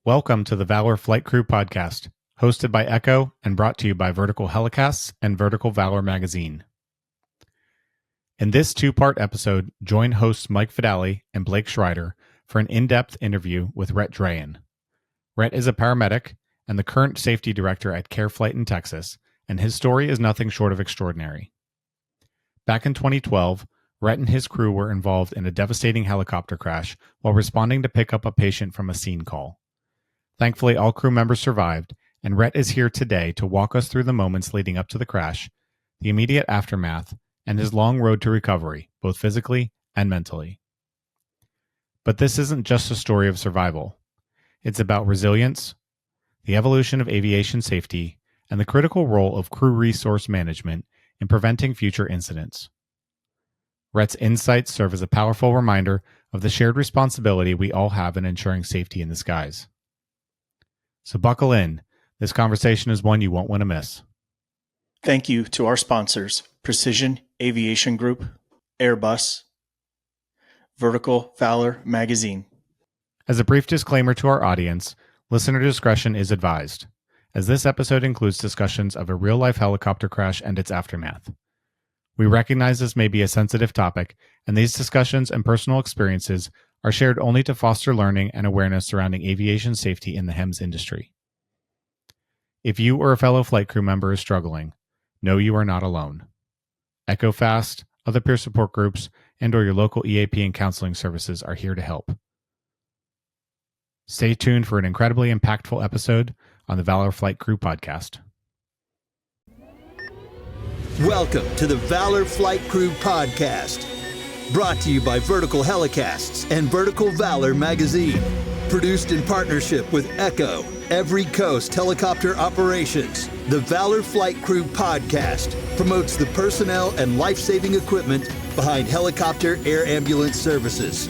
Welcome to the Valor Flight Crew podcast, hosted by Echo and brought to you by Vertical Helicasts and Vertical Valor magazine. In this two-part episode, join hosts Mike Fadale and Blake Shrider for an in-depth interview with Rhett Draehn. Rhett is a paramedic and the current safety director at CareFlite in Texas, and his story is nothing short of extraordinary. Back in 2012, Rhett and his crew were involved in a devastating helicopter crash while responding to pick up a patient from a scene call. Thankfully, all crew members survived, and Rhett is here today to walk us through the moments leading up to the crash, the immediate aftermath, and his long road to recovery, both physically and mentally. But this isn't just a story of survival. It's about resilience, the evolution of aviation safety, and the critical role of crew resource management in preventing future incidents. Rhett's insights serve as a powerful reminder of the shared responsibility we all have in ensuring safety in the skies. So buckle in. This conversation is one you won't want to miss. Thank you to our sponsors, Precision Aviation Group, Airbus, Vertical Valor magazine. As a brief disclaimer to our audience, listener discretion is advised, as this episode includes discussions of a real-life helicopter crash and its aftermath. We recognize this may be a sensitive topic, and these discussions and personal experiences are shared only to foster learning and awareness surrounding aviation safety in the HEMS industry. If you or a fellow flight crew member is struggling, know you are not alone. EchoFast, other peer support groups, and or your local EAP and counseling services are here to help. Stay tuned for an incredibly impactful episode on the Valor Flight Crew podcast. Welcome to the Valor Flight Crew podcast, brought to you by Vertical Helicasts and Vertical Valor magazine, produced in partnership with Echo, Every Coast Helicopter Operations. The Valor Flight Crew podcast promotes the personnel and life-saving equipment behind helicopter air ambulance services.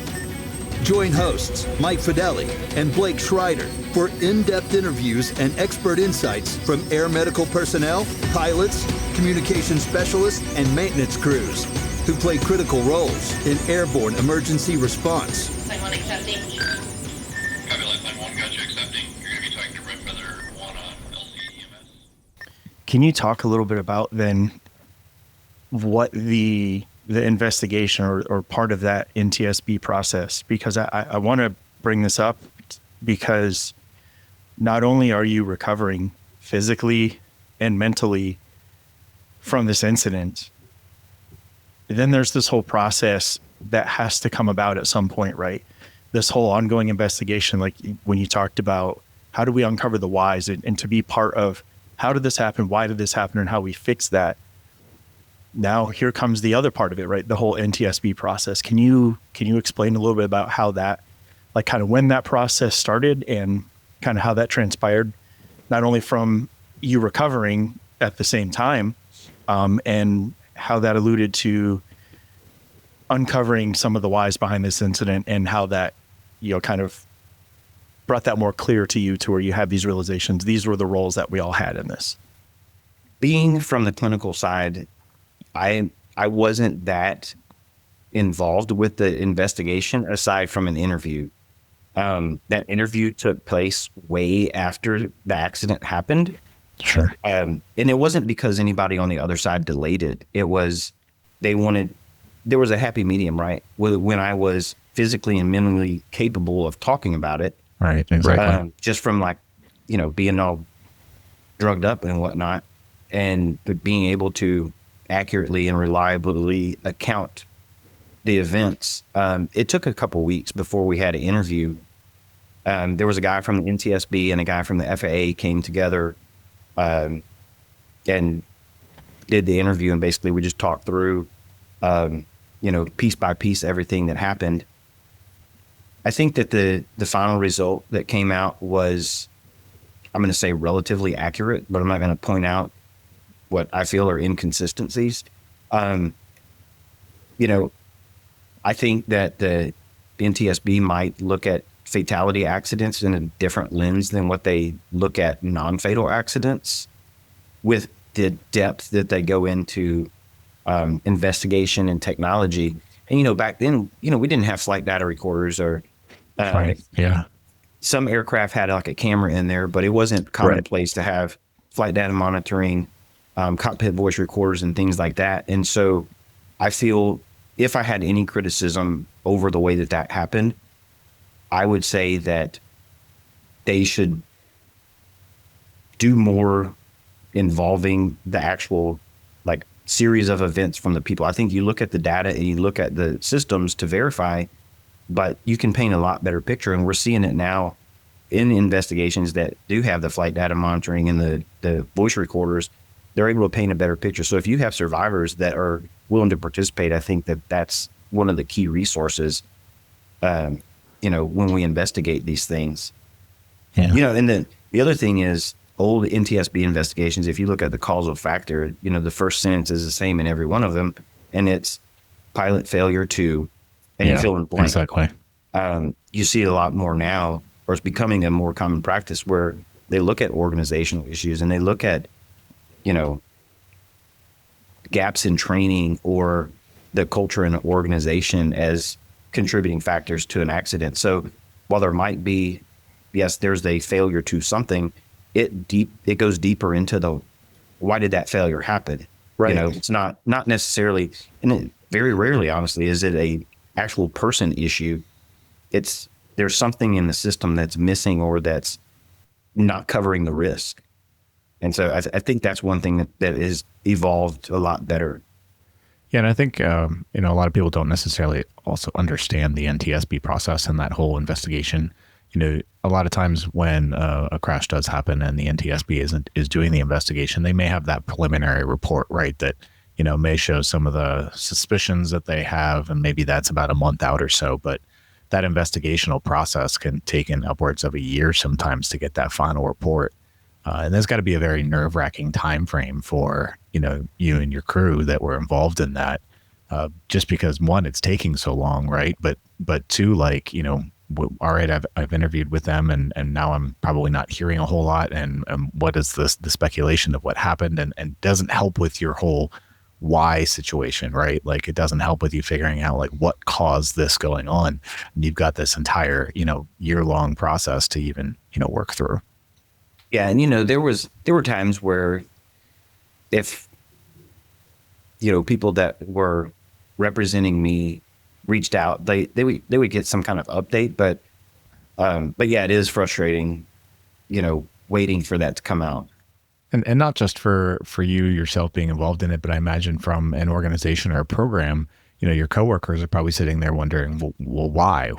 Join hosts Mike Fadale and Blake Shrider for in-depth interviews and expert insights from air medical personnel, pilots, communication specialists, and maintenance crews who play critical roles in airborne emergency response. Line 1 accepting. Copy, line 1, gotcha, accepting. You're going to be talking to Red Feather 1 on LCEMS. Can you talk a little bit about then what the investigation or part of that NTSB process? Because I want to bring this up because not only are you recovering physically and mentally from this incident, then there's this whole process that has to come about at some point, right? This whole ongoing investigation, like when you talked about how do we uncover the whys and to be part of how did this happen, why did this happen, and how we fix that. Now here comes the other part of it, right? The whole NTSB process. Can you explain a little bit about how that, like kind of when that process started and kind of how that transpired, not only from you recovering at the same time, and how that alluded to uncovering some of the whys behind this incident and how that, kind of brought that more clear to you to where you have these realizations. These were the roles that we all had in this. Being from the clinical side, I wasn't that involved with the investigation aside from an interview. That interview took place way after the accident happened. Sure. And it wasn't because anybody on the other side delayed it. It was, there was a happy medium, right? When I was physically and mentally capable of talking about it. Right, exactly. Just from being all drugged up and whatnot, and being able to accurately and reliably account the events. It took a couple weeks before we had an interview. There was a guy from the NTSB and a guy from the FAA came together and did the interview, and basically we just talked through, piece by piece, everything that happened. I think that the final result that came out was, I'm going to say relatively accurate, but I'm not going to point out what I feel are inconsistencies. I think that the NTSB might look at fatality accidents in a different lens than what they look at non-fatal accidents, with the depth that they go into investigation and technology. And, back then, we didn't have flight data recorders or right. Yeah. some aircraft had like a camera in there, but it wasn't commonplace to have flight data monitoring, cockpit voice recorders and things like that. And so I feel if I had any criticism over the way that that happened, I would say that they should do more involving the actual like series of events from the people. I think you look at the data and you look at the systems to verify, but you can paint a lot better picture. And we're seeing it now in investigations that do have the flight data monitoring and the voice recorders. They're able to paint a better picture. So if you have survivors that are willing to participate, I think that that's one of the key resources, when we investigate these things. Yeah. And then the other thing is old NTSB investigations. If you look at the causal factor, the first sentence is the same in every one of them, and it's pilot failure to, and you fill in blank. Exactly. You see it a lot more now, or it's becoming a more common practice where they look at organizational issues and they look at, gaps in training or the culture in an organization as contributing factors to an accident. So while there might be, yes, there's a failure to something, it goes deeper into the why did that failure happen? Right. It's not necessarily, and very rarely, honestly, is it a actual person issue. There's something in the system that's missing or that's not covering the risk. And so I think that's one thing that is evolved a lot better. Yeah, and I think a lot of people don't necessarily also understand the NTSB process and that whole investigation. A lot of times when a crash does happen and the NTSB is doing the investigation, they may have that preliminary report, right? That may show some of the suspicions that they have, and maybe that's about a month out or so. But that investigational process can take in upwards of a year sometimes to get that final report. And there's got to be a very nerve-wracking time frame for you and your crew that were involved in that, just because one, it's taking so long, right? But two, all right, I've interviewed with them, and now I'm probably not hearing a whole lot. And what is the speculation of what happened, and doesn't help with your whole why situation, right? Like it doesn't help with you figuring out like what caused this going on. And you've got this entire year-long process to even work through. Yeah, and there were times where if people that were representing me reached out, they would get some kind of update, but yeah, it is frustrating, waiting for that to come out. And not just for you yourself being involved in it, but I imagine from an organization or a program, your coworkers are probably sitting there wondering, well why?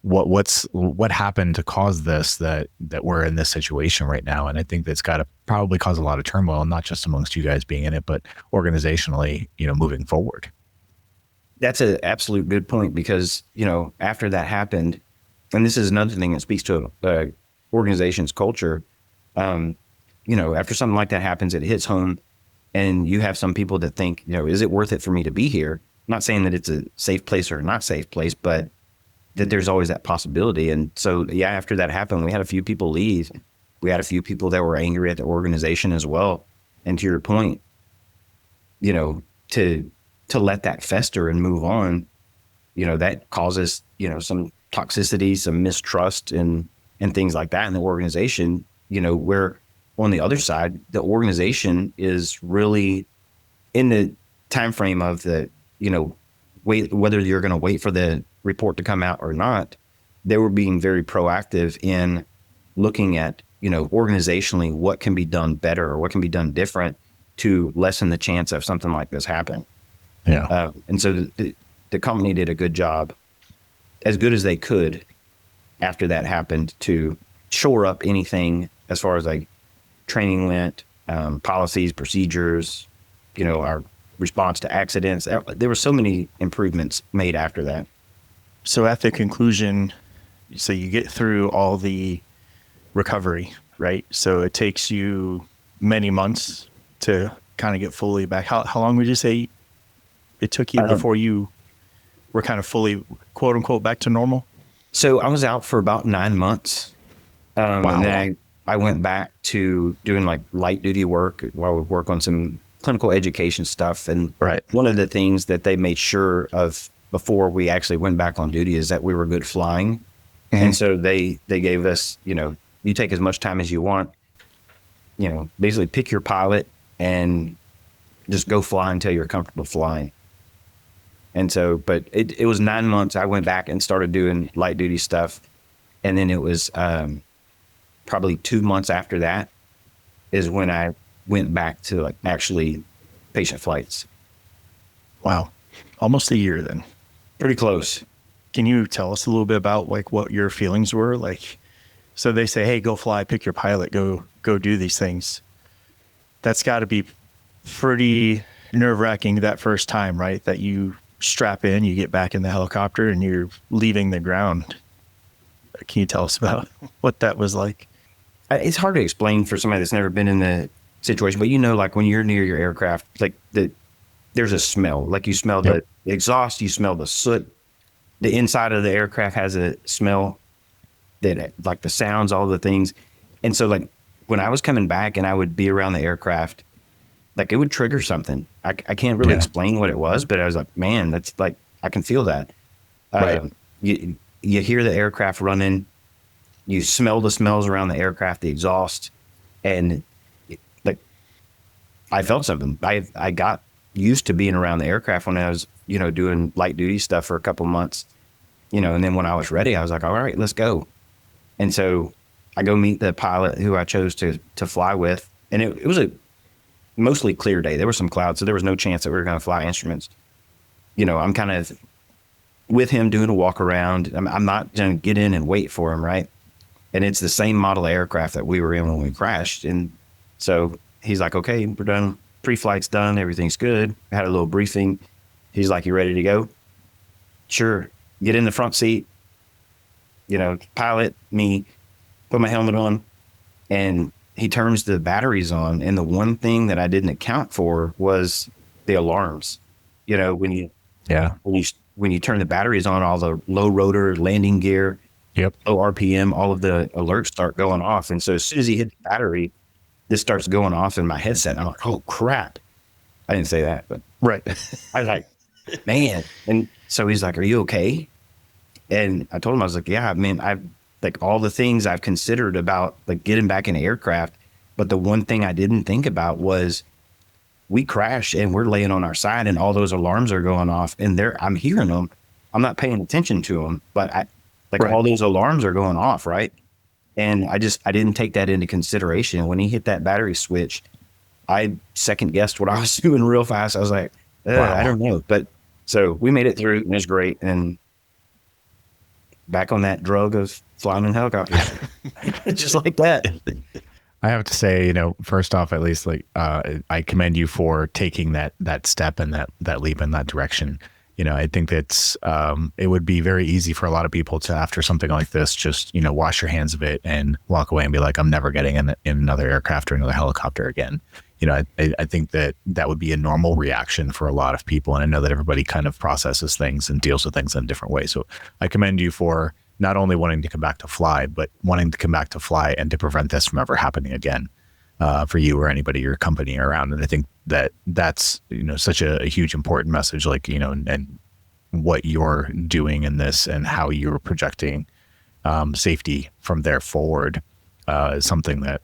What happened to cause this, that we're in this situation right now? And I think that's got to probably cause a lot of turmoil, not just amongst you guys being in it, but organizationally, moving forward. That's an absolute good point, because, after that happened, and this is another thing that speaks to organization's culture, after something like that happens, it hits home, and you have some people that think, is it worth it for me to be here? I'm not saying that it's a safe place or not safe place, but that there's always that possibility. And so, yeah, after that happened, we had a few people leave. We had a few people that were angry at the organization as well. And to your point, to let that fester and move on, that causes, some toxicity, some mistrust and things like that in the organization, where on the other side, the organization is really in the time frame of the, wait, whether you're going to wait for the report to come out or not. They were being very proactive in looking at, organizationally, what can be done better or what can be done different to lessen the chance of something like this happening. Yeah. And so the company did a good job, as good as they could after that happened, to shore up anything as far as like training went, policies, procedures, our response to accidents. There were so many improvements made after that. So at the conclusion, so you get through all the recovery, right? So it takes you many months to kind of get fully back. How long would you say it took you before you were kind of fully, quote unquote, back to normal? So I was out for about 9 months. Wow. And then I went back to doing like light duty work while I would work on some clinical education stuff. And one of the things that they made sure of before we actually went back on duty is that we were good flying. And so they gave us, you take as much time as you want, basically pick your pilot and just go fly until you're comfortable flying. And so, but it was 9 months. I went back and started doing light duty stuff. And then it was probably 2 months after that is when I went back to like actually patient flights. Wow. Almost a year then. Pretty close. Can you tell us a little bit about like what your feelings were? Like, so they say, hey, go fly, pick your pilot, go do these things. That's got to be pretty nerve-wracking that first time, right? That you strap in, you get back in the helicopter and you're leaving the ground. Can you tell us about what that was like? It's hard to explain for somebody that's never been in the situation, but like when you're near your aircraft, like there's a smell, like you smell the exhaust, you smell the soot. The inside of the aircraft has a smell that like the sounds, all the things. And so like when I was coming back and I would be around the aircraft, like it would trigger something. I can't really explain what it was, but I was like, man, that's like, I can feel that. Right. You hear the aircraft running, you smell the smells around the aircraft, the exhaust, and like I felt something. I got used to being around the aircraft when I was, doing light duty stuff for a couple months, and then when I was ready, I was like, all right, let's go. And so I go meet the pilot who I chose to fly with. And it was a mostly clear day. There were some clouds, so there was no chance that we were going to fly instruments. I'm kind of with him doing a walk around. I'm not going to get in and wait for him, right? And it's the same model of aircraft that we were in when we crashed. And so he's like, okay, we're done. Pre-flight's done. Everything's good. I had a little briefing. He's like, you ready to go? Sure. Get in the front seat, pilot, me, put my helmet on, and he turns the batteries on. And the one thing that I didn't account for was the alarms. When you turn the batteries on, all the low rotor, landing gear, low RPM, all of the alerts start going off. And so as soon as he hit the battery, this starts going off in my headset. And I'm like, oh crap. I didn't say that, but right. I was like, man. And so he's like, are you okay? And I told him, I was like, yeah, man, I've like all the things I've considered about like getting back in aircraft. But the one thing I didn't think about was we crash and we're laying on our side and all those alarms are going off and I'm hearing them. I'm not paying attention to them, but all those alarms are going off. Right. And I didn't take that into consideration. When he hit that battery switch, I second guessed what I was doing real fast. I was like, I don't know. But so we made it through and it was great. And back on that drug of flying in helicopters, just like that. I have to say, first off, at least like, I commend you for taking that step and that leap in that direction. I think that's, it would be very easy for a lot of people to, after something like this, just, wash your hands of it and walk away and be like, I'm never getting in another aircraft or another helicopter again. I think that would be a normal reaction for a lot of people. And I know that everybody kind of processes things and deals with things in a different way. So I commend you for not only wanting to come back to fly, but wanting to come back to fly and to prevent this from ever happening again, for you or anybody your company around. And I think that's, such a huge important message, like, and what you're doing in this and how you're projecting safety from there forward is something that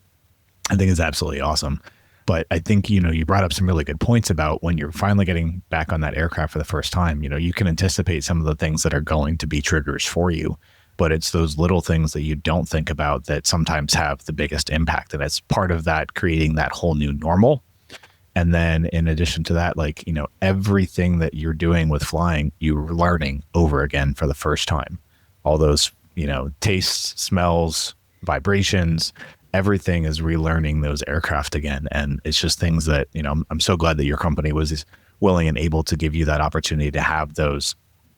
I think is absolutely awesome. But I think, you brought up some really good points about when you're finally getting back on that aircraft for the first time, you can anticipate some of the things that are going to be triggers for you, but it's those little things that you don't think about that sometimes have the biggest impact. And it's part of that creating that whole new normal. And then in addition to that, like, everything that you're doing with flying, you're learning over again for the first time. All those, tastes, smells, vibrations, everything is relearning those aircraft again. And it's just things that, I'm so glad that your company was willing and able to give you that opportunity to have those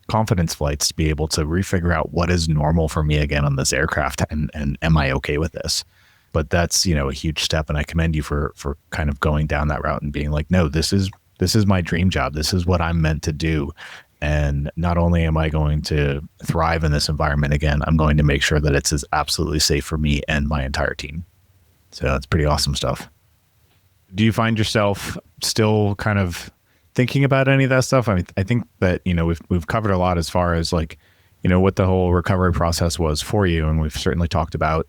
confidence flights, to be able to refigure out what is normal for me again on this aircraft. And am I okay with this? But that's, a huge step. And I commend you for kind of going down that route and being like, no, this is my dream job. This is what I'm meant to do. And not only am I going to thrive in this environment again, I'm going to make sure that it's as absolutely safe for me and my entire team. So that's pretty awesome stuff. Do you find yourself still kind of thinking about any of that stuff? I mean, I think that, we've covered a lot as far as like, what the whole recovery process was for you. And we've certainly talked about,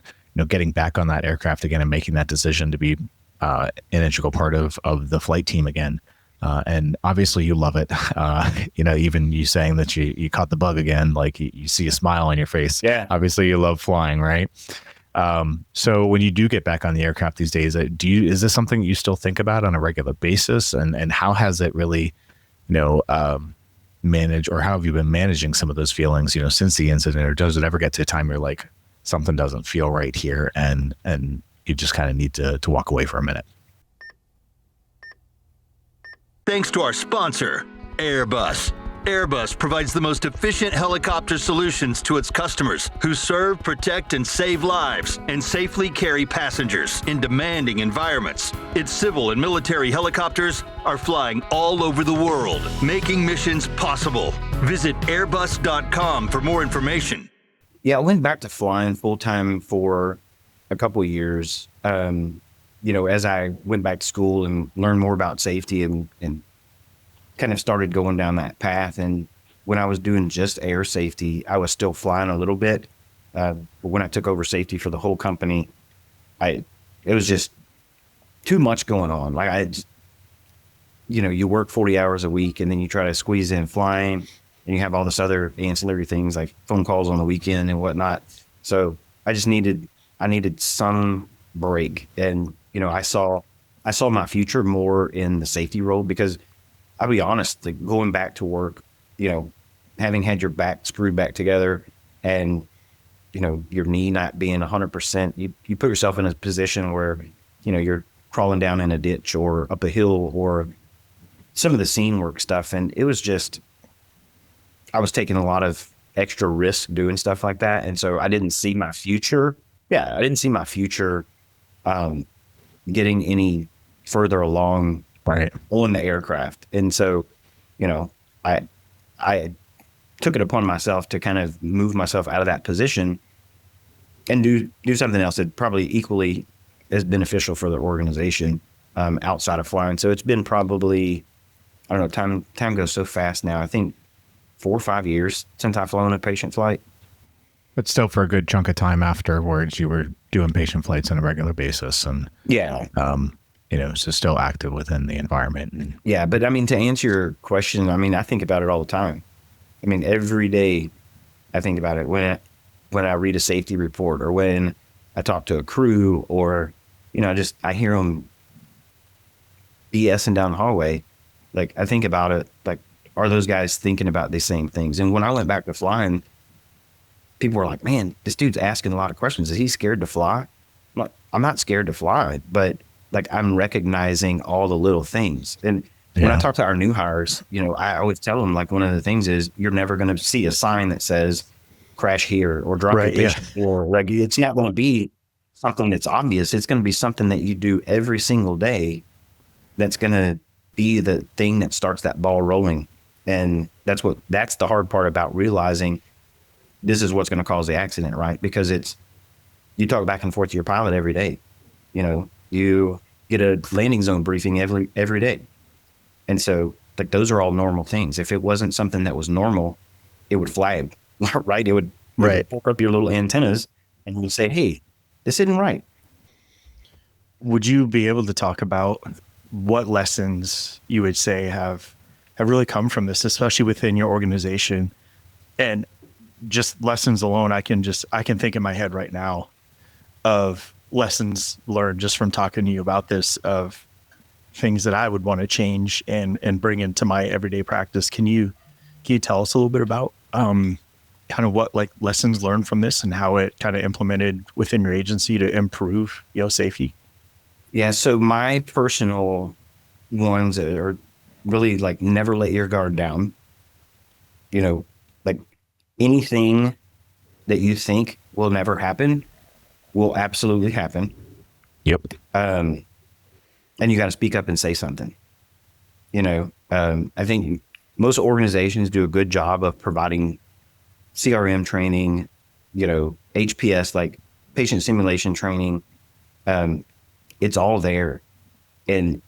getting back on that aircraft again and making that decision to be an integral part of the flight team again. And obviously you love it. Even you saying that you caught the bug again, like you see a smile on your face. Yeah. Obviously you love flying, right? So when you do get back on the aircraft these days, is this something you still think about on a regular basis? And how has it really, managed, or how have you been managing some of those feelings, since the incident? Or does it ever get to a time you're like, something doesn't feel right here, and you just kind of need to walk away for a minute? Thanks to our sponsor, Airbus. Airbus provides the most efficient helicopter solutions to its customers who serve, protect, and save lives and safely carry passengers in demanding environments. Its civil and military helicopters are flying all over the world, making missions possible. Visit airbus.com for more information. Yeah, I went back to flying full time for a couple of years. As I went back to school and learned more about safety and kind of started going down that path. And when I was doing just air safety, I was still flying a little bit. But when I took over safety for the whole company, it was just too much going on. Like you work 40 hours a week and then you try to squeeze in flying, and you have all this other ancillary things like phone calls on the weekend and whatnot. So I needed some break. And, I saw my future more in the safety role, because I'll be honest, like going back to work, having had your back screwed back together and, your knee not being 100%, you put yourself in a position where, you're crawling down in a ditch or up a hill or some of the scene work stuff. And it was just, I was taking a lot of extra risk doing stuff like that. And so I didn't see my future. Yeah, I didn't see my future getting any further along on the aircraft. And so, I took it upon myself to kind of move myself out of that position and do something else that probably equally as beneficial for the organization outside of flying. So it's been probably, I don't know, time goes so fast now. I think 4 or 5 years since I've flown a patient flight. But still, for a good chunk of time afterwards, you were doing patient flights on a regular basis, and so still active within the environment. Yeah, but I mean, to answer your question, I mean, I think about it all the time. I mean, every day I think about it when I read a safety report, or when I talk to a crew, or I hear them BSing down the hallway. Like, I think about it, like, are those guys thinking about the same things? And when I went back to flying, people were like, man, this dude's asking a lot of questions. Is he scared to fly? I'm not scared to fly, but like, I'm recognizing all the little things. And when I talk to our new hires, I always tell them, like, one of the things is you're never going to see a sign that says crash here or drop your patient floor. Like, it's not going to be something that's obvious. It's going to be something that you do every single day that's going to be the thing that starts that ball rolling. And that's the hard part about realizing this is what's going to cause the accident, right? Because you talk back and forth to your pilot every day. You get a landing zone briefing every day. And so, like, those are all normal things. If it wasn't something that was normal, it would flag, right? It would pull up your little antennas and you would say, hey, this isn't right. Would you be able to talk about what lessons you would say have really come from this, especially within your organization? And just lessons alone, I can think in my head right now of lessons learned just from talking to you about this, of things that I would want to change and bring into my everyday practice. Can you tell us a little bit about kind of what, like, lessons learned from this and how it kind of implemented within your agency to improve, safety? Yeah. So my personal ones are really, like, never let your guard down. Like, anything that you think will never happen will absolutely happen. Yep. And you got to speak up and say something. I think most organizations do a good job of providing CRM training, HPS, like patient simulation training. It's all there. And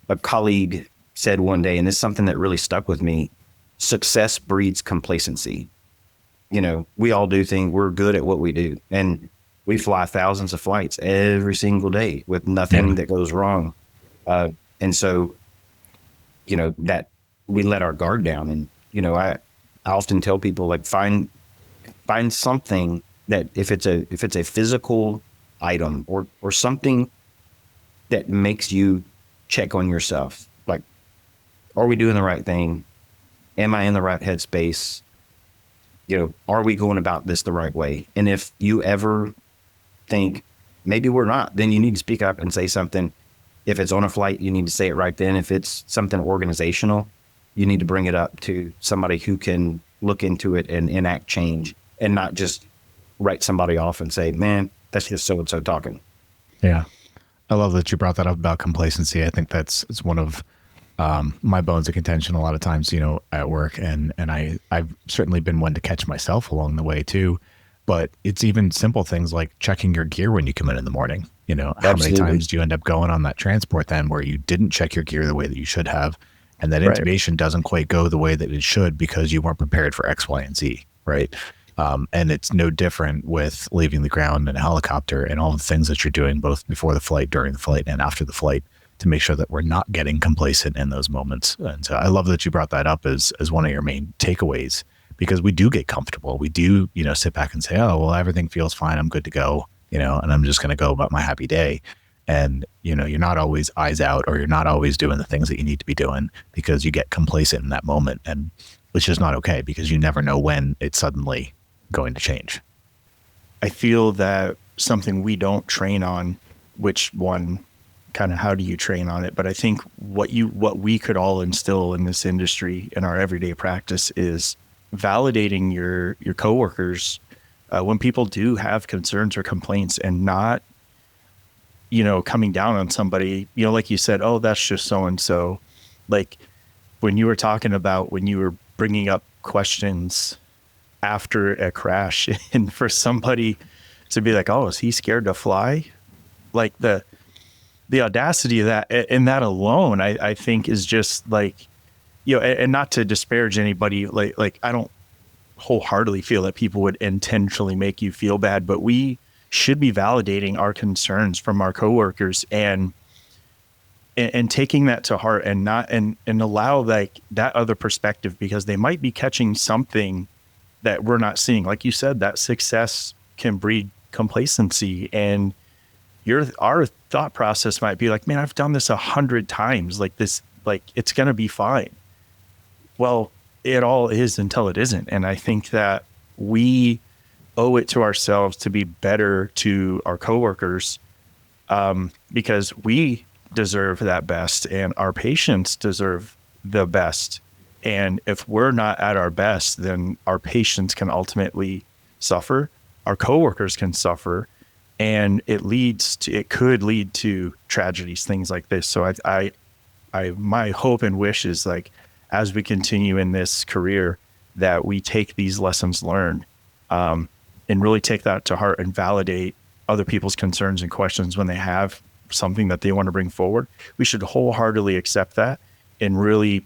a colleague said one day, and this is something that really stuck with me, success breeds complacency. we all do things. We're good at what we do. And we fly thousands of flights every single day with nothing that goes wrong. And so, that we let our guard down. And, I often tell people, like, find something that if it's a physical item or something that makes you check on yourself, like, are we doing the right thing? Am I in the right headspace? Are we going about this the right way? And if you ever think maybe we're not, then you need to speak up and say something. If it's on a flight, you need to say it right then. If it's something organizational, you need to bring it up to somebody who can look into it and enact change, and not just write somebody off and say, man, that's just so-and-so talking. Yeah. I love that you brought that up about complacency. I think it's one of my bones of contention a lot of times, at work. And I've certainly been one to catch myself along the way too. But it's even simple things like checking your gear when you come in the morning. How many times do you end up going on that transport then where you didn't check your gear the way that you should have? And that intubation doesn't quite go the way that it should because you weren't prepared for X, Y, and Z, right? And it's no different with leaving the ground in a helicopter and all the things that you're doing both before the flight, during the flight, and after the flight to make sure that we're not getting complacent in those moments. And so I love that you brought that up as one of your main takeaways, because we do get comfortable. We do, sit back and say, oh, well, everything feels fine. I'm good to go, and I'm just going to go about my happy day. And, you're not always eyes out, or you're not always doing the things that you need to be doing because you get complacent in that moment. And it's just not okay, because you never know when it's suddenly going to change. I feel that something we don't train on, which one, kind of how do you train on it? But I think what we could all instill in this industry in our everyday practice is validating your coworkers when people do have concerns or complaints, and not, coming down on somebody, like you said, oh, that's just so-and-so. Like when you were talking about when you were bringing up questions after a crash, and for somebody to be like, oh, is he scared to fly? Like the audacity of that, and that alone, I think is just like, and not to disparage anybody, like I don't wholeheartedly feel that people would intentionally make you feel bad, but we should be validating our concerns from our coworkers and taking that to heart, and not and allow like that other perspective, because they might be catching something that we're not seeing. Like you said, that success can breed complacency, and our thought process might be like, man, I've done this 100 times, like this, like it's going to be fine. Well, it all is until it isn't. And I think that we owe it to ourselves to be better to our coworkers, because we deserve that best, and our patients deserve the best. And if we're not at our best, then our patients can ultimately suffer, our coworkers can suffer, and it could lead to tragedies, things like this. So I my hope and wish is, like, as we continue in this career, that we take these lessons learned, and really take that to heart and validate other people's concerns and questions when they have something that they want to bring forward. We should wholeheartedly accept that and really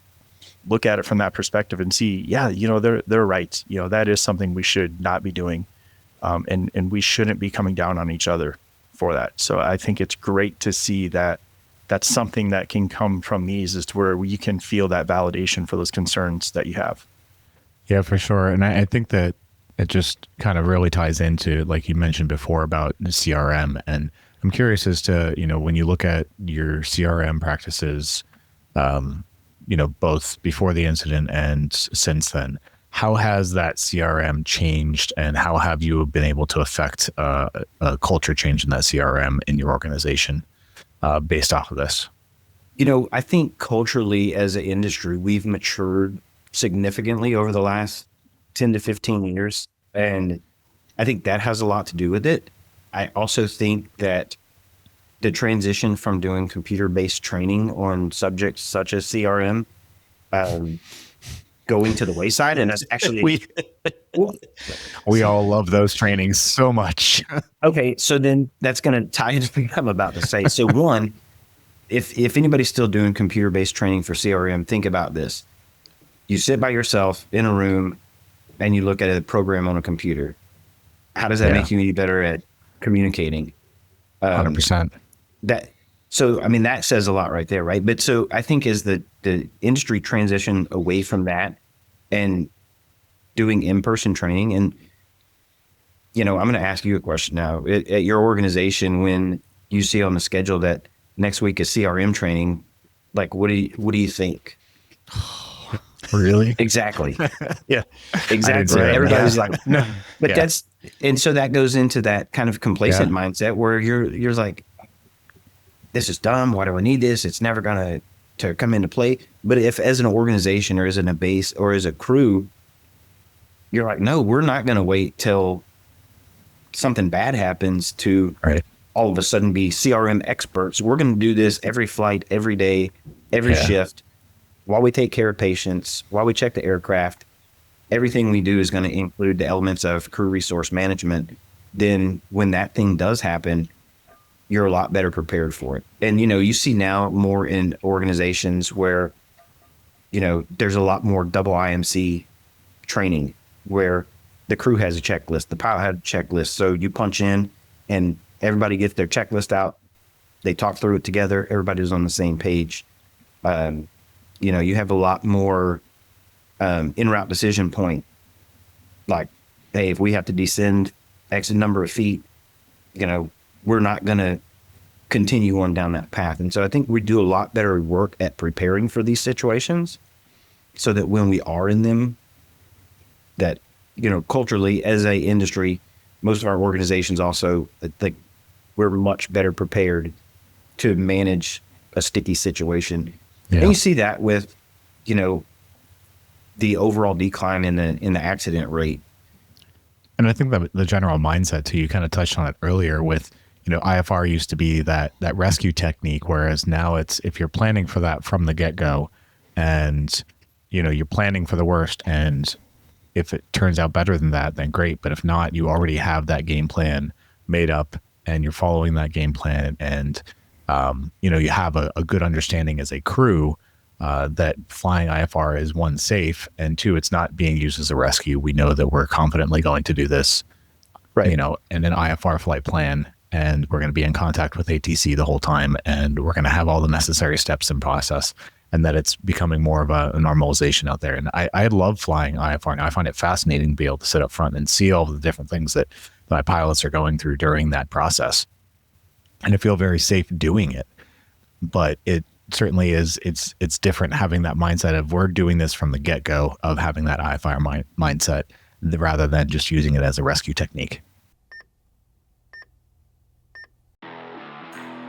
look at it from that perspective and see, yeah, they're right. That is something we should not be doing. And we shouldn't be coming down on each other for that. So I think it's great to see that that's something that can come from these, is to where you can feel that validation for those concerns that you have. Yeah, for sure. And I think that it just kind of really ties into, like you mentioned before, about the CRM. And I'm curious as to, when you look at your CRM practices, both before the incident and since then, how has that CRM changed, and how have you been able to affect a culture change in that CRM in your organization based off of this? I think culturally as an industry, we've matured significantly over the last 10 to 15 years. And I think that has a lot to do with it. I also think that the transition from doing computer-based training on subjects such as CRM, going to the wayside, and that's actually we all love those trainings so much. Okay, so then that's going to tie into what I'm about to say. So one, if anybody's still doing computer-based training for CRM, think about this. You sit by yourself in a room and you look at a program on a computer, how does that make you any better at communicating? 100%. That says a lot right there, right? But so I think as the industry transition away from that and doing in-person training, and I'm going to ask you a question now. At your organization, when you see on the schedule that next week is CRM training, like what do you think? Really? Exactly. Yeah. Exactly. Right. Everybody's like, no. But Yeah. and so that goes into that kind of complacent mindset where you're like, this is dumb. Why do I need this? It's never going to come into play. But if as an organization or as in a base or as a crew, you're like, no, we're not going to wait till something bad happens to all of a sudden be CRM experts. We're going to do this every flight, every day, every shift, while we take care of patients, while we check the aircraft. Everything we do is going to include the elements of crew resource management. Then when that thing does happen, you're a lot better prepared for it. And, you see now more in organizations where, there's a lot more double IMC training where the crew has a checklist, the pilot had a checklist. So you punch in and everybody gets their checklist out. They talk through it together. Everybody's on the same page. You have a lot more en-route decision point. Like, hey, if we have to descend X number of feet, we're not going to continue on down that path. And so I think we do a lot better work at preparing for these situations so that when we are in them, that, culturally as a industry, most of our organizations also, I think we're much better prepared to manage a sticky situation. Yeah. And you see that with, the overall decline in the accident rate. And I think that the general mindset too, you kind of touched on it earlier with, IFR used to be that rescue technique, whereas now it's, if you're planning for that from the get-go and, you're planning for the worst, and if it turns out better than that, then great. But if not, you already have that game plan made up and you're following that game plan, and, you have a good understanding as a crew that flying IFR is, one, safe, and two, it's not being used as a rescue. We know that we're confidently going to do this, in an IFR flight plan, and we're going to be in contact with ATC the whole time, and we're going to have all the necessary steps in process, and that it's becoming more of a normalization out there. And I love flying IFR now. I find it fascinating to be able to sit up front and see all the different things that my pilots are going through during that process. And I feel very safe doing it, but it certainly is, it's different having that mindset of we're doing this from the get-go, of having that IFR mindset rather than just using it as a rescue technique.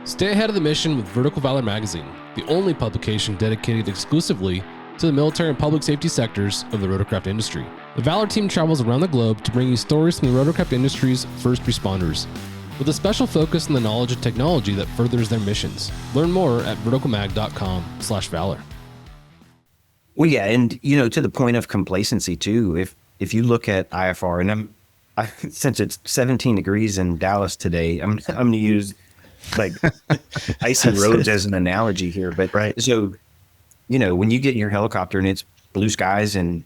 Stay ahead of the mission with Vertical Valor Magazine, the only publication dedicated exclusively to the military and public safety sectors of the rotorcraft industry. The Valor team travels around the globe to bring you stories from the rotorcraft industry's first responders, with a special focus on the knowledge and technology that furthers their missions. Learn more at verticalmag.com/valor. Well, yeah, and to the point of complacency too. If you look at IFR, and since it's 17 degrees in Dallas today, I'm going to use like icy roads as an analogy here. But so when you get in your helicopter and it's blue skies, and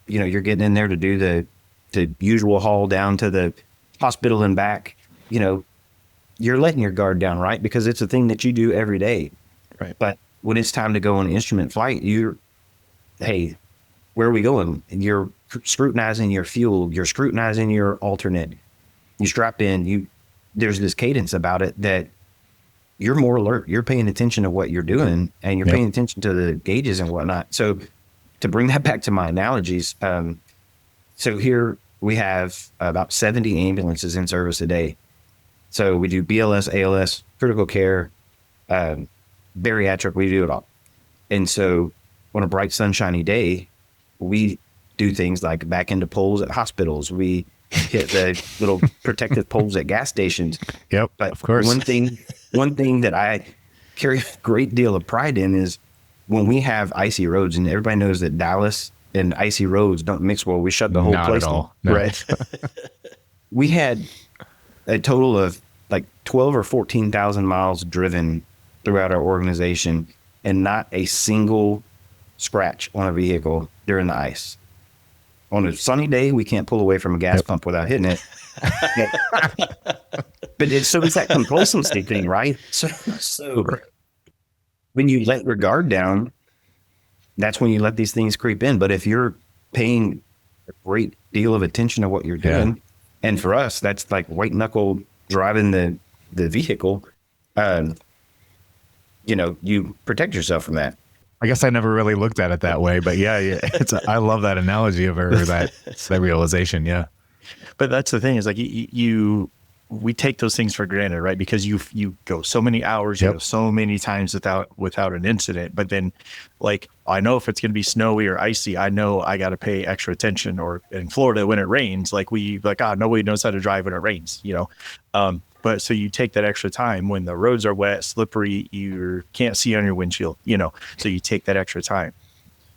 you're getting in there to do the usual haul down to the hospital and back, you're letting your guard down, right? Because it's a thing that you do every day. Right. But when it's time to go on instrument flight, hey, where are we going? And you're scrutinizing your fuel, you're scrutinizing your alternate, you strap in, there's this cadence about it that you're more alert. You're paying attention to what you're doing, and you're paying attention to the gauges and whatnot. So to bring that back to my analogies, so here we have about 70 ambulances in service a day. So we do BLS, ALS, critical care, bariatric, we do it all. And so on a bright, sunshiny day, we do things like back into poles at hospitals. We hit the little protective poles at gas stations. Yep, but of course. One thing that I carry a great deal of pride in is when we have icy roads, and everybody knows that Dallas and icy roads don't mix well. We shut the whole place down. Not at all. No. Right. We had a total of like 12 or 14,000 miles driven throughout our organization, and not a single scratch on a vehicle during the ice. On a sunny day, we can't pull away from a gas pump without hitting it. But it's that complacency thing, right? So when you let your guard down, that's when you let these things creep in. But if you're paying a great deal of attention to what you're doing, and for us, that's like white knuckle driving the vehicle, you protect yourself from that. I guess I never really looked at it that way, but I love that analogy of her, that realization. Yeah. But that's the thing, is like we take those things for granted, right? Because you go so many hours, you go so many times without an incident. But then, like, I know if it's going to be snowy or icy, I know I got to pay extra attention. Or in Florida, when it rains, nobody knows how to drive when it rains, But so you take that extra time when the roads are wet, slippery, you can't see on your windshield, so you take that extra time.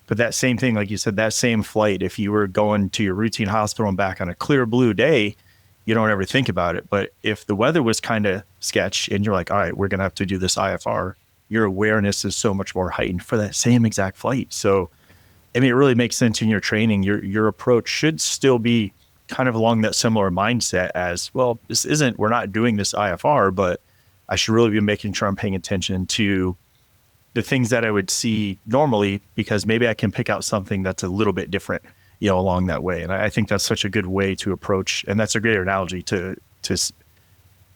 But that same thing, like you said, that same flight, if you were going to your routine hospital and back on a clear blue day, you don't ever think about it. But if the weather was kind of sketch and you're like, all right, we're going to have to do this IFR, your awareness is so much more heightened for that same exact flight. So, I mean, it really makes sense in your training. Your approach should still be kind of along that similar mindset as, well, we're not doing this IFR, but I should really be making sure I'm paying attention to the things that I would see normally, because maybe I can pick out something that's a little bit different, along that way. And I think that's such a good way to approach, and that's a great analogy to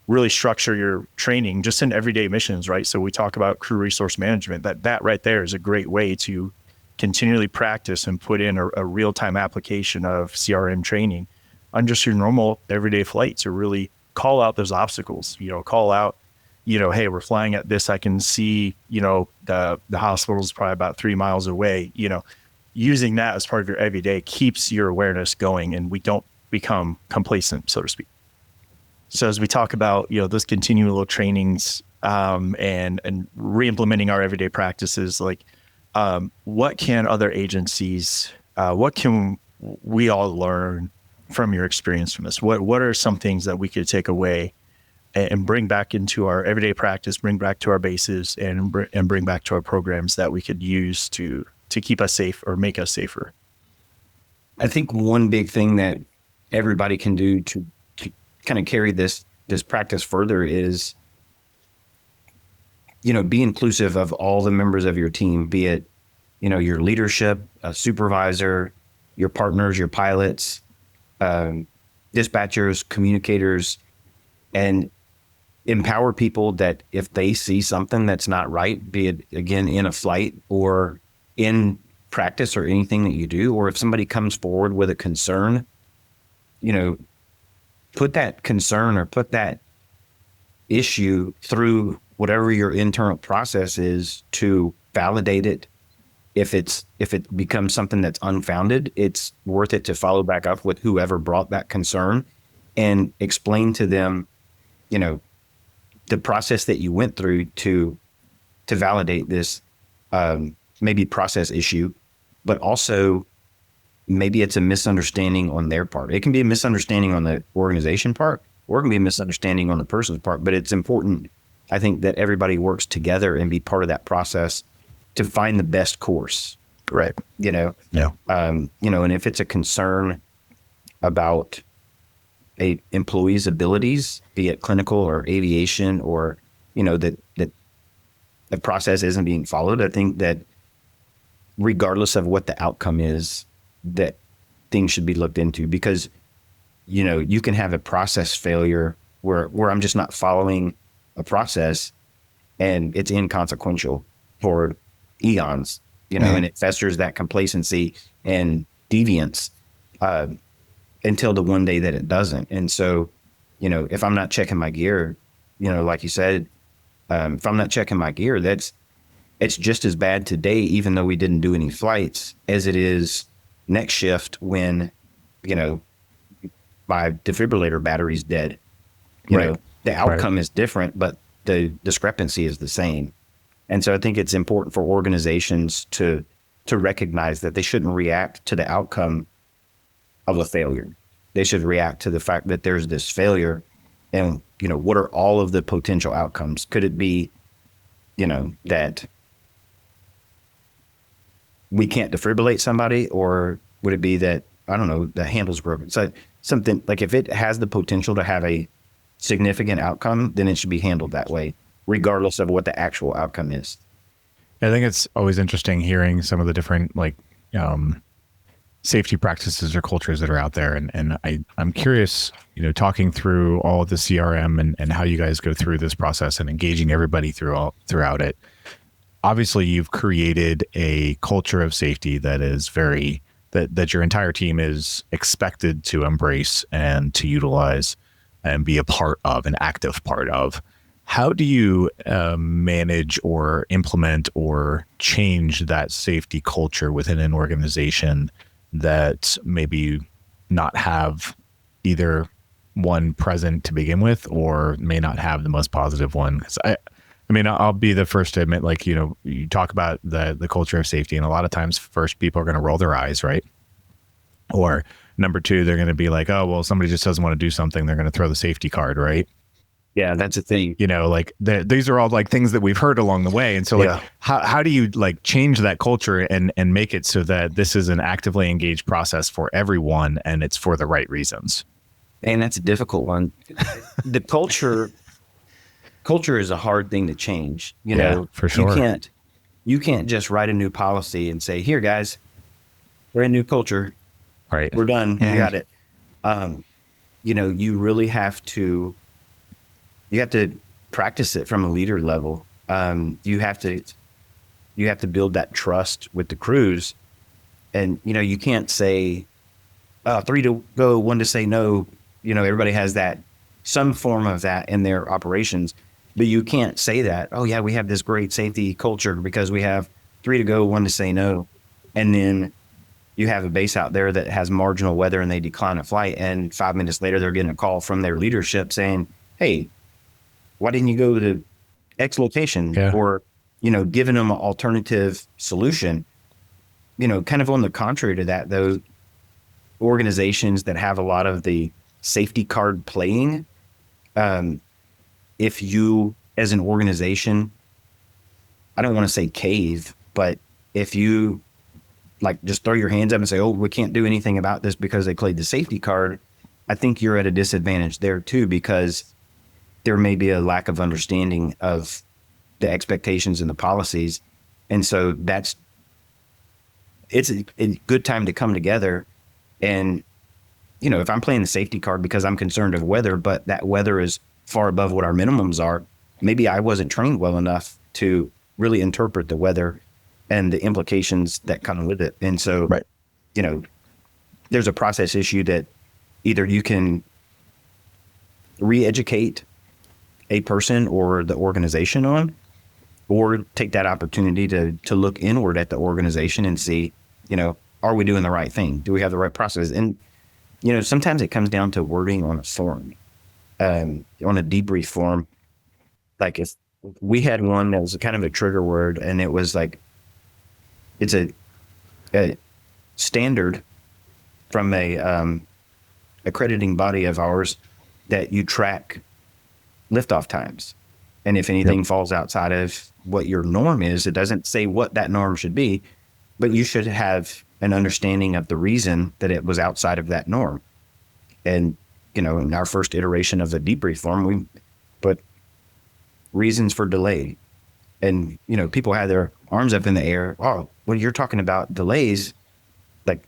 really structure your training just in everyday missions, right? So we talk about crew resource management, that right there is a great way to continually practice and put in a real-time application of CRM training on just your normal everyday flight to really call out those obstacles, call out, hey, we're flying at this, I can see, the hospital is probably about 3 miles away, using that as part of your everyday keeps your awareness going, and we don't become complacent, so to speak. So as we talk about, those continual trainings, and re-implementing our everyday practices, like, what can other agencies, what can we all learn from your experience from this? What are some things that we could take away and bring back into our everyday practice, bring back to our bases, and bring back to our programs that we could use to keep us safe or make us safer? I think one big thing that everybody can do to kind of carry this practice further is, be inclusive of all the members of your team, be it, your leadership, a supervisor, your partners, your pilots, dispatchers, communicators, and empower people that if they see something that's not right, be it, again, in a flight or in practice or anything that you do, or if somebody comes forward with a concern, put that concern or put that issue through whatever your internal process is to validate it. If it becomes something that's unfounded, it's worth it to follow back up with whoever brought that concern and explain to them, the process that you went through to validate this, maybe process issue, but also maybe it's a misunderstanding on their part. It can be a misunderstanding on the organization part, or it can be a misunderstanding on the person's part, but it's important, I think, that everybody works together and be part of that process to find the best course. Right. And if it's a concern about a employee's abilities, be it clinical or aviation, or, that the process isn't being followed, I think that regardless of what the outcome is, that things should be looked into, because, you can have a process failure where I'm just not following a process and it's inconsequential for eons, and it festers that complacency and deviance until the one day that it doesn't. And so, if I'm not checking my gear, like you said, if I'm not checking my gear, it's just as bad today, even though we didn't do any flights, as it is next shift when, my defibrillator battery's dead. The outcome is different, but the discrepancy is the same. And so I think it's important for organizations to recognize that they shouldn't react to the outcome of a failure. They should react to the fact that there's this failure, and, what are all of the potential outcomes? Could it be, that we can't defibrillate somebody, or would it be that, I don't know, the handle's broken. So something like if it has the potential to have a significant outcome, then it should be handled that way, regardless of what the actual outcome is. I think it's always interesting hearing some of the different like safety practices or cultures that are out there. And I'm curious, talking through all of the CRM and how you guys go through this process and engaging everybody throughout it. Obviously, you've created a culture of safety that is that your entire team is expected to embrace and to utilize and be a part of, an active part of. How do you manage or implement or change that safety culture within an organization that maybe not have either one present to begin with or may not have the most positive one? 'Cause I mean, I'll be the first to admit, like, you talk about the culture of safety, and a lot of times first people are going to roll their eyes, right? Or number two, they're going to be like, oh, well, somebody just doesn't want to do something. They're going to throw the safety card, right? Yeah, that's a thing. Like these are all like things that we've heard along the way. And so like, how do you like change that culture and make it so that this is an actively engaged process for everyone and it's for the right reasons? And that's a difficult one. The culture is a hard thing to change. For sure. You can't just write a new policy and say, here guys, we're in new culture. Right. We're done. We got it. You really have to practice it from a leader level. You have to build that trust with the crews, and you can't say 3 to go, 1 to say no. Everybody has that, some form of that in their operations, but you can't say that, oh yeah, we have this great safety culture because we have 3 to go, 1 to say no, and then you have a base out there that has marginal weather and they decline a flight, and 5 minutes later they're getting a call from their leadership saying, hey, why didn't you go to X location? Yeah. Or, giving them an alternative solution. Kind of on the contrary to that, though, organizations that have a lot of the safety card playing, if you as an organization, I don't want to say cave, but if you like just throw your hands up and say, oh, we can't do anything about this because they played the safety card, I think you're at a disadvantage there too, because there may be a lack of understanding of the expectations and the policies. And so it's a good time to come together. And, if I'm playing the safety card because I'm concerned of weather, but that weather is far above what our minimums are, maybe I wasn't trained well enough to really interpret the weather and the implications that come with it. And so, right. There's a process issue that either you can re-educate a person or the organization on, or take that opportunity to look inward at the organization and see, are we doing the right thing? Do we have the right process? And, sometimes it comes down to wording on a form, on a debrief form. Like if we had one that was kind of a trigger word, and it was like, it's a standard from a accrediting body of ours that you track liftoff times. And if anything falls outside of what your norm is, it doesn't say what that norm should be, but you should have an understanding of the reason that it was outside of that norm. And, in our first iteration of the debrief form, we put reasons for delay. And, people had their arms up in the air. Oh, when you're talking about delays, like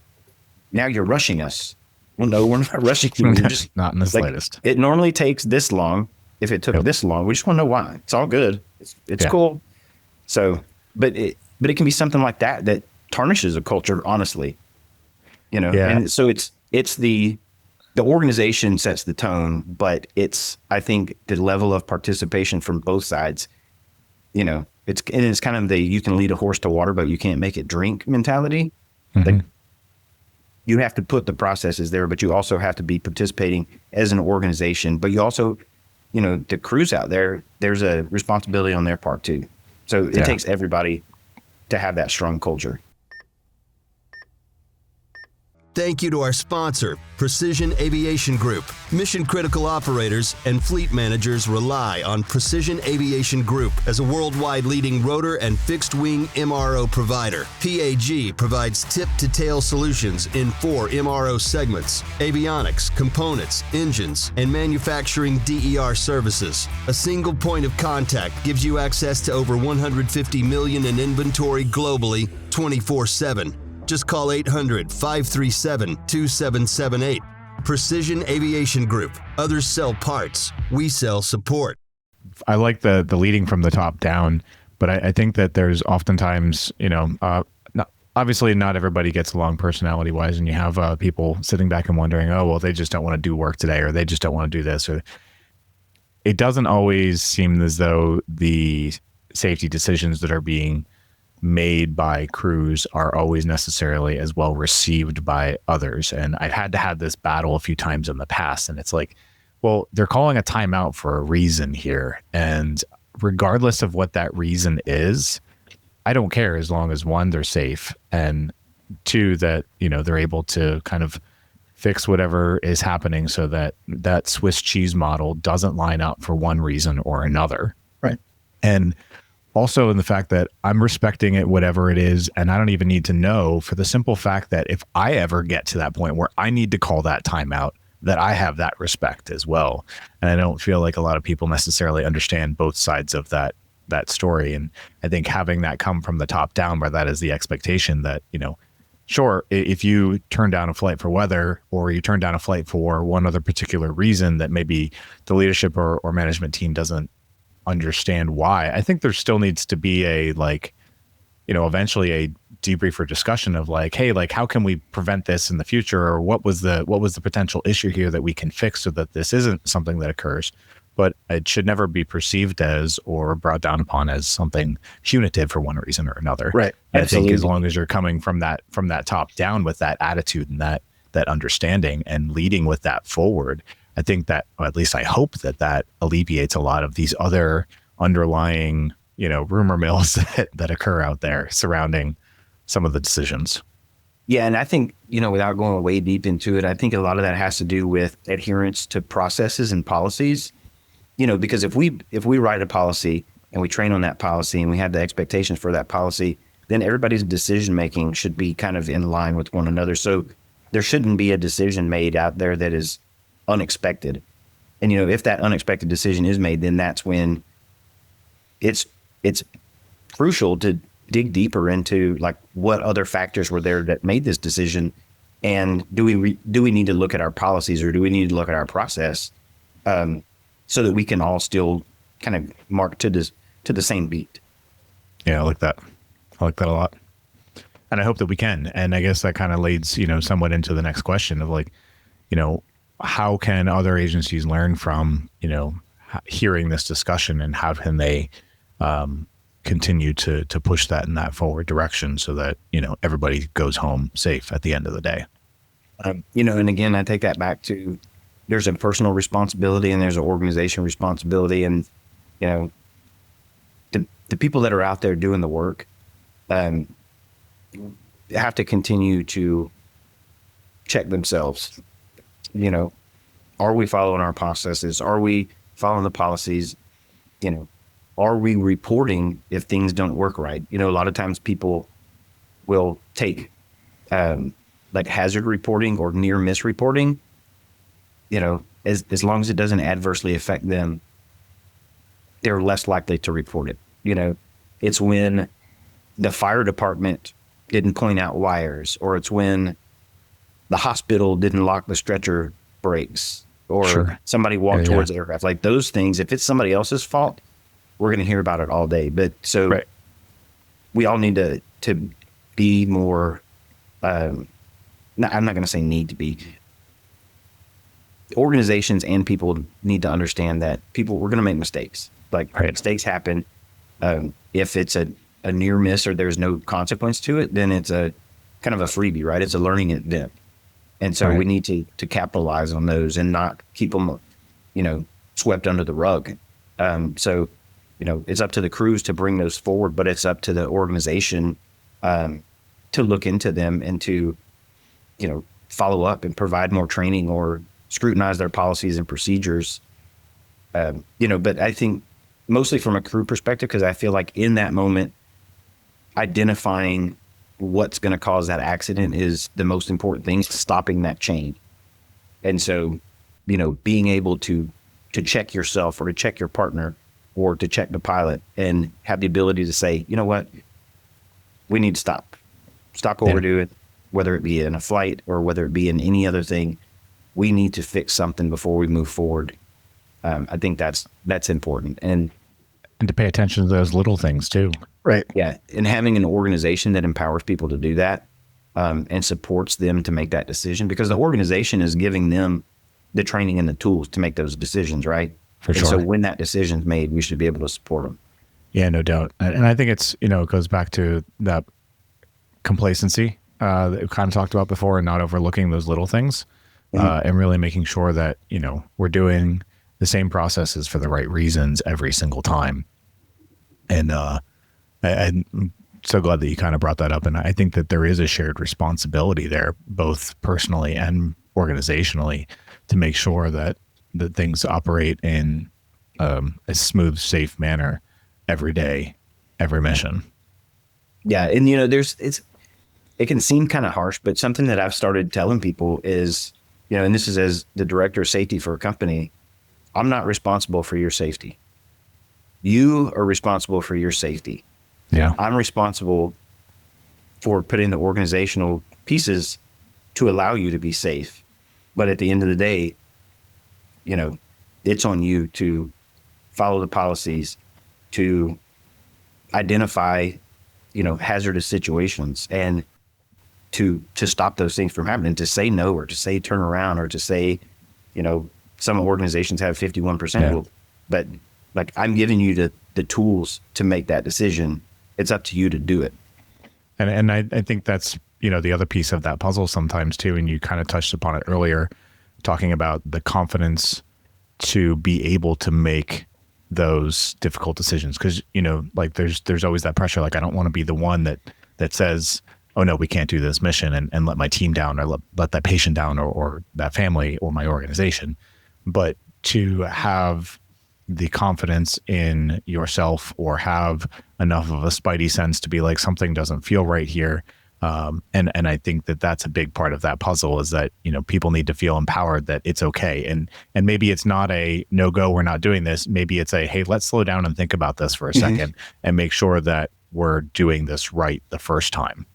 now you're rushing us. Well, no, we're not rushing you. We're just not in the slightest. It normally takes this long. If it took this long, we just want to know why. It's all good. It's cool. So, but it can be something like that tarnishes a culture, honestly. And so it's the organization sets the tone, but it's, I think, the level of participation from both sides. It's kind of the you can lead a horse to water, but you can't make it drink mentality. Mm-hmm. Like you have to put the processes there, but you also have to be participating as an organization. But you also, the crews out there, there's a responsibility on their part too. So it takes everybody to have that strong culture. thank you to our sponsor, Precision Aviation Group. Mission-critical operators and fleet managers rely on Precision Aviation Group as a worldwide leading rotor and fixed-wing MRO provider. PAG provides tip-to-tail solutions in 4 MRO segments: avionics, components, engines, and manufacturing DER services. A single point of contact gives you access to over 150 million in inventory globally, 24/7. Just call 800-537-2778. Precision Aviation Group. Others sell parts. We sell support. I like the leading from the top down, but I think that there's oftentimes, obviously not everybody gets along personality wise, and you have people sitting back and wondering, oh, well, they just don't want to do work today, or they just don't want to do this. Or it doesn't always seem as though the safety decisions that are being made by crews are always necessarily as well received by others. And I've had to have this battle a few times in the past. And it's like, well, they're calling a timeout for a reason here. And regardless of what that reason is, I don't care, as long as 1, they're safe, and 2, that, they're able to kind of fix whatever is happening so that that Swiss cheese model doesn't line up for one reason or another. Right. And also in the fact that I'm respecting it, whatever it is, and I don't even need to know, for the simple fact that if I ever get to that point where I need to call that timeout, that I have that respect as well. And I don't feel like a lot of people necessarily understand both sides of that story. And I think having that come from the top down, where that is the expectation that, sure, if you turn down a flight for weather, or you turn down a flight for one other particular reason that maybe the leadership or management team doesn't understand why, I think there still needs to be eventually a debrief or discussion of hey, how can we prevent this in the future, or what was the potential issue here that we can fix so that this isn't something that occurs. But it should never be perceived as or brought down upon as something punitive for one reason or another. Right. And I think as long as you're coming from that top down with that attitude and that understanding and leading with that forward, I think that, or at least I hope that alleviates a lot of these other underlying, rumor mills that occur out there surrounding some of the decisions. Yeah. And I think, without going way deep into it, I think a lot of that has to do with adherence to processes and policies, because if we write a policy and we train on that policy and we have the expectations for that policy, then everybody's decision-making should be kind of in line with one another. So there shouldn't be a decision made out there that is unexpected. And, if that unexpected decision is made, then that's when it's crucial to dig deeper into what other factors were there that made this decision. And do we need to look at our policies, or do we need to look at our process, so that we can all still kind of mark to the same beat? Yeah, I like that. I like that a lot. And I hope that we can. And I guess that kind of leads, somewhat into the next question of how can other agencies learn from, hearing this discussion, and how can they continue to push that in that forward direction so that, everybody goes home safe at the end of the day? And again, I take that back to, there's a personal responsibility and there's an organization responsibility. And, the people that are out there doing the work have to continue to check themselves. Are we following our processes? Are we following the policies? Are we reporting if things don't work right? A lot of times people will take hazard reporting or near miss reporting, as long as it doesn't adversely affect them, they're less likely to report it. It's when the fire department didn't point out wires, or it's when the hospital didn't lock the stretcher brakes, or somebody walked towards the aircraft. Those things, if it's somebody else's fault, we're going to hear about it all day. But we all need to be more, I'm not going to say need to be. Organizations and people need to understand that we're going to make mistakes. Mistakes happen. If it's a near miss or there's no consequence to it, then it's a kind of a freebie, right? It's a learning event. And so we need to capitalize on those and not keep them, swept under the rug. So it's up to the crews to bring those forward, but it's up to the organization to look into them and to, follow up and provide more training or scrutinize their policies and procedures. But I think mostly from a crew perspective, because I feel like in that moment, identifying what's going to cause that accident is the most important thing, stopping that chain. And so, being able to check yourself or to check your partner or to check the pilot and have the ability to say, you know what, we need to stop what we're doing, whether it be in a flight or whether it be in any other thing. We need to fix something before we move forward. I think that's important. And to pay attention to those little things too. Right. Yeah. And having an organization that empowers people to do that and supports them to make that decision, because the organization is giving them the training and the tools to make those decisions, right? For sure. And so when that decision's made, we should be able to support them. Yeah, no doubt. And I think it's, it goes back to that complacency that we kind of talked about before, and not overlooking those little things and really making sure that, we're doing the same processes for the right reasons every single time. And I'm so glad that you kind of brought that up. And I think that there is a shared responsibility there, both personally and organizationally, to make sure that things operate in a smooth, safe manner every day, every mission. Yeah. And, it can seem kind of harsh, but something that I've started telling people is, and this is as the director of safety for a company, I'm not responsible for your safety. You are responsible for your safety. Yeah. I'm responsible for putting the organizational pieces to allow you to be safe. But at the end of the day, it's on you to follow the policies, to identify, hazardous situations, and to stop those things from happening, to say no, or to say turn around, or to say, some organizations have 51%. Yeah. Well, but like, I'm giving you the tools to make that decision. It's up to you to do it. And I think that's, the other piece of that puzzle sometimes too. And you kind of touched upon it earlier, talking about the confidence to be able to make those difficult decisions. Cause there's always that pressure. Like, I don't want to be the one that says, oh no, we can't do this mission and let my team down, or let that patient down, or that family or my organization. But to have the confidence in yourself, or have enough of a spidey sense to be like, something doesn't feel right here. And I think that that's a big part of that puzzle, is that, people need to feel empowered that it's okay. And maybe it's not a no go, we're not doing this. Maybe it's a, hey, let's slow down and think about this for a second and make sure that we're doing this right the first time.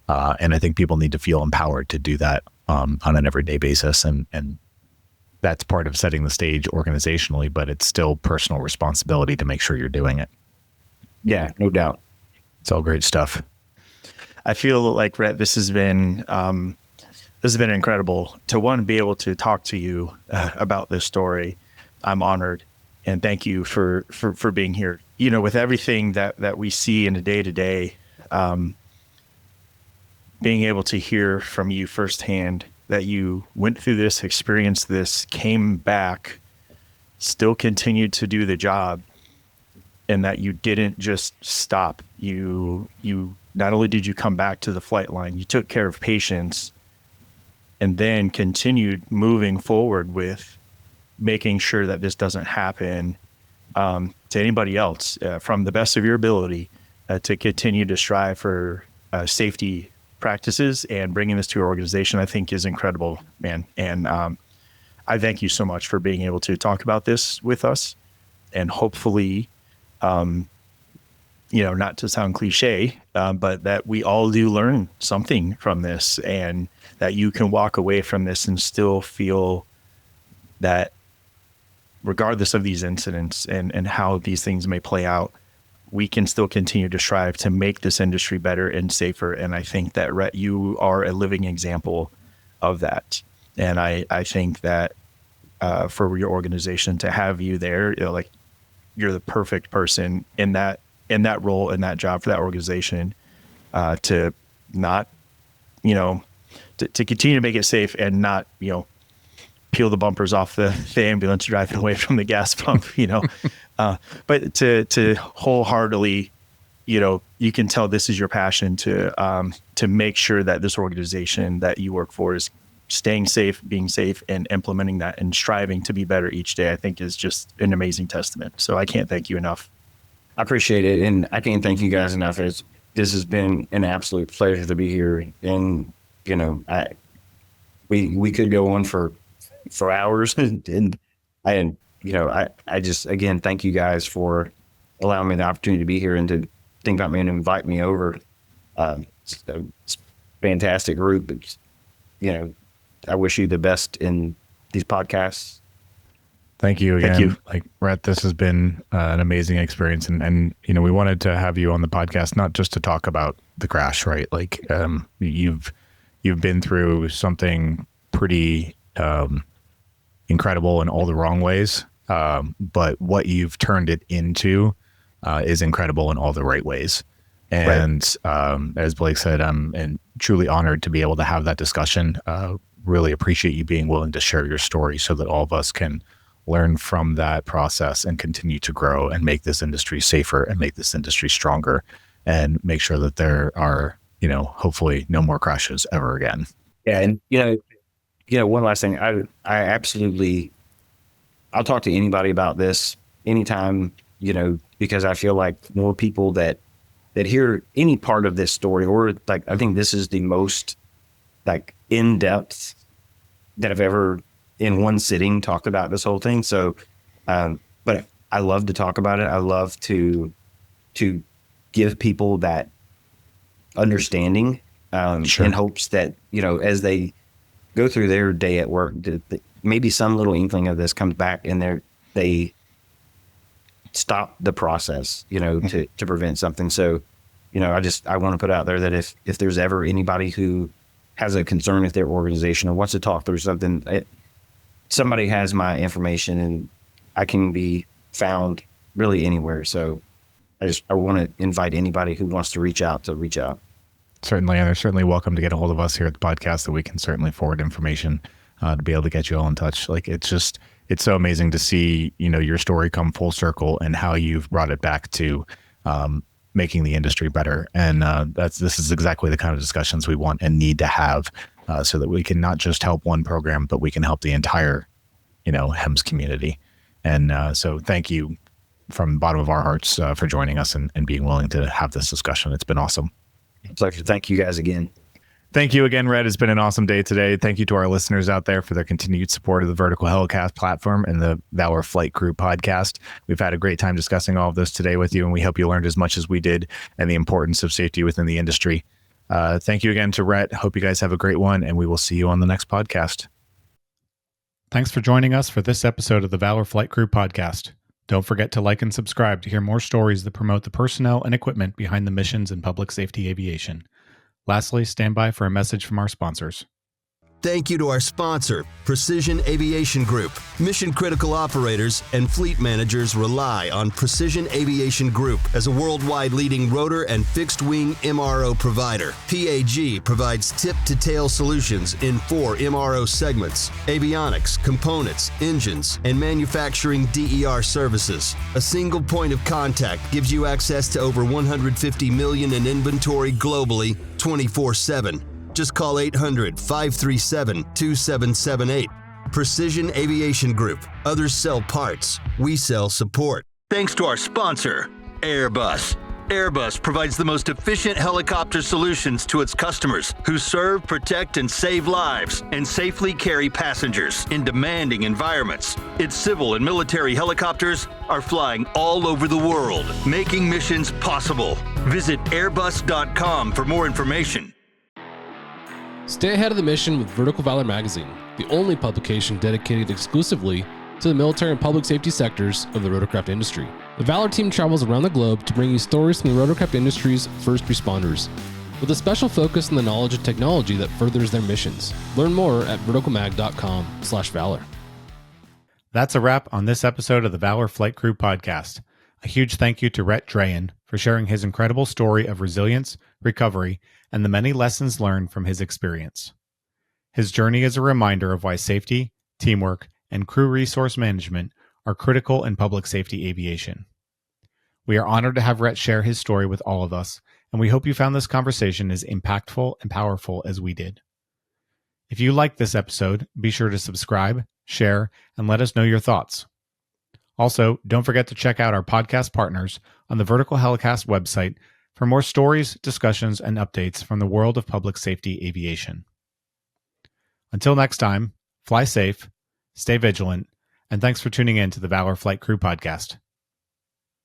And I think people need to feel empowered to do that on an everyday basis. And that's part of setting the stage organizationally, but it's still personal responsibility to make sure you're doing it. Yeah, no doubt. It's all great stuff. I feel like, Rhett, this has been incredible to be able to talk to you about this story. I'm honored, and thank you for being here. With everything that we see in the day to day, being able to hear from you firsthand that you went through this, experienced this, came back, still continued to do the job, and that you didn't just stop. You not only did you come back to the flight line, you took care of patients, and then continued moving forward with making sure that this doesn't happen to anybody else, from the best of your ability, to continue to strive for safety practices and bringing this to your organization, I think is incredible, man. And I thank you so much for being able to talk about this with us, and hopefully, not to sound cliche, but that we all do learn something from this, and that you can walk away from this and still feel that regardless of these incidents and how these things may play out, we can still continue to strive to make this industry better and safer. And I think that, Rhett, you are a living example of that. And I think that for your organization to have you there, you're the perfect person in that role, in that job for that organization, to not, to continue to make it safe and not, peel the bumpers off the ambulance driving away from the gas pump, but to wholeheartedly, you can tell this is your passion to make sure that this organization that you work for is staying safe, being safe, and implementing that and striving to be better each day, I think is just an amazing testament. So I can't thank you enough. I appreciate it. And I can't thank you guys enough. This has been an absolute pleasure to be here. And, we could go on for hours and I just, again, thank you guys for allowing me the opportunity to be here and to think about me and invite me over. It's a fantastic group. It's, I wish you the best in these podcasts. Thank you again. Thank you. Like, Rhett, this has been an amazing experience. And we wanted to have you on the podcast, not just to talk about the crash, right? Like, you've been through something pretty incredible in all the wrong ways. But what you've turned it into is incredible in all the right ways. And as Blake said, I'm truly honored to be able to have that discussion. Really appreciate you being willing to share your story so that all of us can learn from that process and continue to grow and make this industry safer and make this industry stronger and make sure that there are, hopefully no more crashes ever again. Yeah. And, one last thing, I absolutely, I'll talk to anybody about this anytime, because I feel like more people that hear any part of this story, or like, I think this is the most like in depth that I've ever in one sitting talked about this whole thing. So, but I love to talk about it. I love to give people that understanding, Sure. in hopes that, as they go through their day at work, maybe some little inkling of this comes back and they stop the process, to prevent something. So, I want to put out there that if there's ever anybody who has a concern with their organization or wants to talk through something, somebody has my information and I can be found really anywhere. So I want to invite anybody who wants to reach out to reach out. Certainly. And they're certainly welcome to get a hold of us here at the podcast, that we can certainly forward information to be able to get you all in touch. Like, it's so amazing to see, your story come full circle and how you've brought it back to making the industry better. And this is exactly the kind of discussions we want and need to have so that we can not just help one program, but we can help the entire, HEMS community. And so thank you from the bottom of our hearts for joining us and being willing to have this discussion. It's been awesome. Pleasure. Thank you guys again. Thank you again, Rhett. It's been an awesome day today. Thank you to our listeners out there for their continued support of the Vertical Helicast platform and the Valor Flight Crew podcast. We've had a great time discussing all of this today with you, and we hope you learned as much as we did and the importance of safety within the industry. Thank you again to Rhett. Hope you guys have a great one, and we will see you on the next podcast. Thanks for joining us for this episode of the Valor Flight Crew podcast. Don't forget to like and subscribe to hear more stories that promote the personnel and equipment behind the missions in public safety aviation. Lastly, stand by for a message from our sponsors. Thank you to our sponsor, Precision Aviation Group. Mission-critical operators and fleet managers rely on Precision Aviation Group as a worldwide leading rotor and fixed-wing MRO provider. PAG provides tip-to-tail solutions in 4 MRO segments: avionics, components, engines, and manufacturing DER services. A single point of contact gives you access to over 150 million in inventory globally, 24/7. Just call 800-537-2778. Precision Aviation Group. Others sell parts. We sell support. Thanks to our sponsor, Airbus. Airbus provides the most efficient helicopter solutions to its customers who serve, protect, and save lives and safely carry passengers in demanding environments. Its civil and military helicopters are flying all over the world, making missions possible. Visit airbus.com for more information. Stay ahead of the mission with Vertical Valor magazine, the only publication dedicated exclusively to the military and public safety sectors of the rotorcraft industry. The Valor team travels around the globe to bring you stories from the rotorcraft industry's first responders, with a special focus on the knowledge and technology that furthers their missions. Learn more at verticalmag.com/valor. That's a wrap on this episode of the Valor Flight Crew podcast. A huge thank you to Rhett Draehn for sharing his incredible story of resilience, recovery, and the many lessons learned from his experience. His journey is a reminder of why safety, teamwork, and crew resource management are critical in public safety aviation. We are honored to have Rhett share his story with all of us, and we hope you found this conversation as impactful and powerful as we did. If you liked this episode, be sure to subscribe, share, and let us know your thoughts. Also, don't forget to check out our podcast partners on the Vertical Helicast website for more stories, discussions, and updates from the world of public safety aviation. Until next time, fly safe, stay vigilant, and thanks for tuning in to the Valor Flight Crew Podcast.